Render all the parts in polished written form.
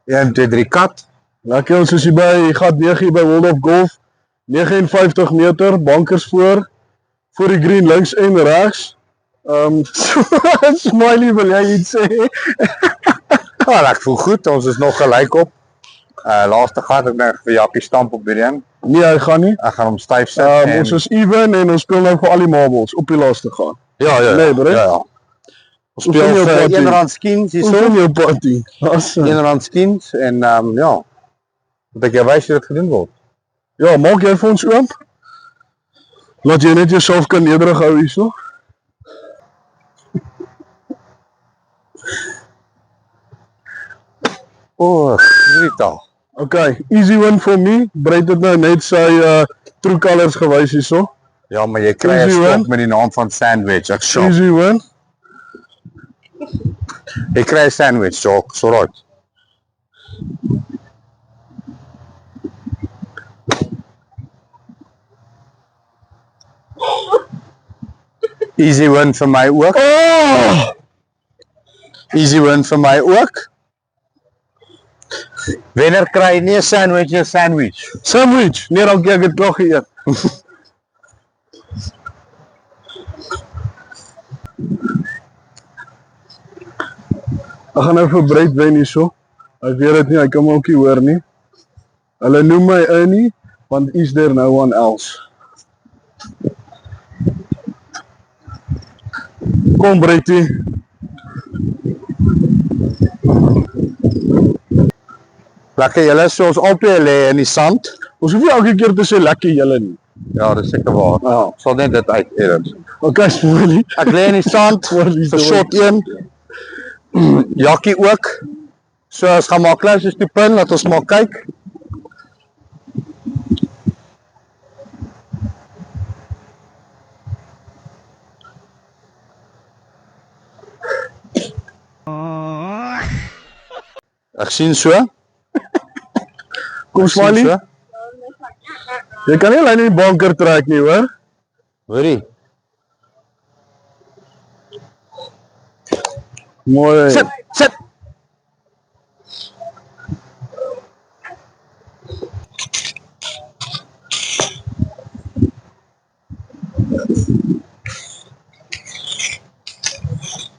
1, 2, 3 kat. Lekker, ons is hier by gat 9 hier by World of Golf. 59 meter, bankers voor die green links en regs. Smiley, wil jy iets sê? Ja, ek voel goed, ons is nog gelyk op. Laaste gat ek net vir Jappie stamp op hierdie een. Nee, hy gaan nie. Ek gaan hom styf sit. Ons is even en ons speel nou vir al die marbles op die laaste gaan. Ja. Nee, bro. Ja. Ons speel vir R1 skins hier so. Ons jou party. R1 skins en ja. Moet ek jou wys hoe dit gedoen word? Ja, maak jy vir ons oop? Laat jy net jouself kan nederig hou hierso. Rita. Okay, easy win for me. Breed het nou net sy true colors gewys hierso. Ja, maar jy kry 'n skop met die naam van sandwich. Ek sê. Easy win. Jy kry 'n sandwich, Jock. So right. Easy win vir my ook. Oh! Easy win vir my ook. Wenner kry nie 'n sandwich, 'n sandwich. Sandwich. Nee, dankie, ek het klaar geëet. Ek gaan nou vir Breed wen hierso. Hy weet dit nie, hy kan my ook nie hoor nie. Hulle noem my Ernie, want is there no one else? Kom Breedie. Lekker julle, so ons albei lê in die sand. Ons hoef nie elke keer te sê lekker julle nie. Ja, dis seker waar. Ja. Sal net dit uit edit. Okay, Smiley. Ek lê in die sand vir shot 1. Jakkie ook. So ons gaan maar close to pin, laat ons maar kyk. Ek sien so. Kom Smiley. So. Jy kan nie alleen in die banker trek nie, hoor. Hoorie. Mooi. Sit.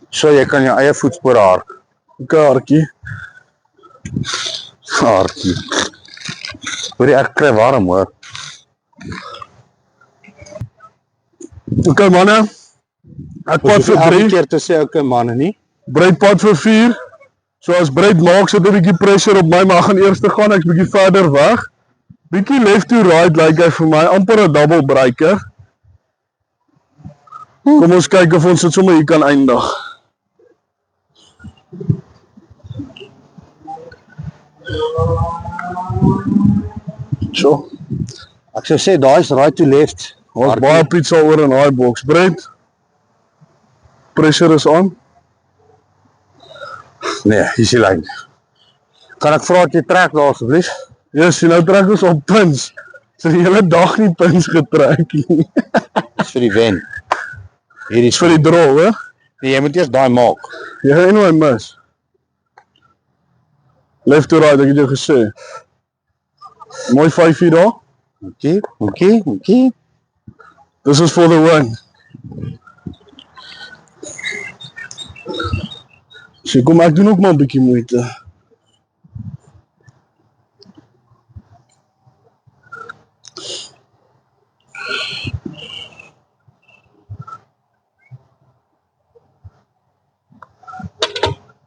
So jy kan jou eie voetspore hark. Kaartjie. Hartjie. Hoorie, ek kry warm hoor. Okay manne. Ek pad vir 3. keer te sê okay manne nie. Breed pad vir 4. So as Breed maak sit 'n bietjie pressure op my, maar ek gaan eers te gaan, ek's bietjie verder weg. Bietjie left to right lyk hy vir my, amper 'n double breaker. Kom ons kyk of ons dit sommer hier kan eindig. So, Ek sou sê daai is right to left. ons baie pizza oor in daai box. Breed. Pressure is on. Nee, hier is die lyn. Kan ek vra dat jy trek daar asseblief? Yes, nou trek ons op pins. So die hele dag nie pins getrek nie. Dis vir die wen. Hierdie is Vir die draw, hè? Nee, jy moet eers daai maak. Jy gaan nou mis. Left to right, ek het jou gesê. Mooi 5 hier daar. Okay. This is for the win. So kom ek doen ook maar 'n bietjie moeite.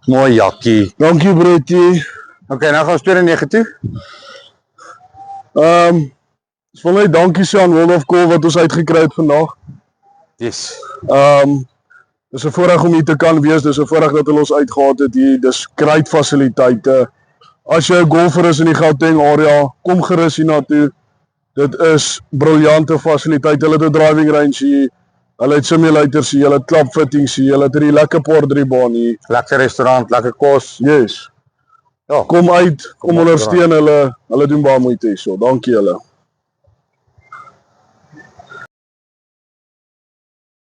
Mooi jakkie. Dankie Breetie. Okay, nou gaan ons 2-9 toe. Ek wil net dankie sê aan World of Golf wat ons uitgekry het vandag. Yes. Dis 'n voorreg om hier te kan wees. Dis 'n voorreg dat hulle ons uitgehaal het hier. Dis great fasiliteite. As jy 'n golfer is in die Gauteng area, kom gerus hiernatoe. Dit is briljante fasiliteite. Hulle het 'n driving range hier. Hulle het simulators hier, hulle het klapfittings hier, hulle het 'n lekker par 3 baan hier. Lekker restaurant, lekker kos. Yes. Ja. Kom uit, kom ondersteun hulle. Hulle doen baie moeite hierso. Dankie julle.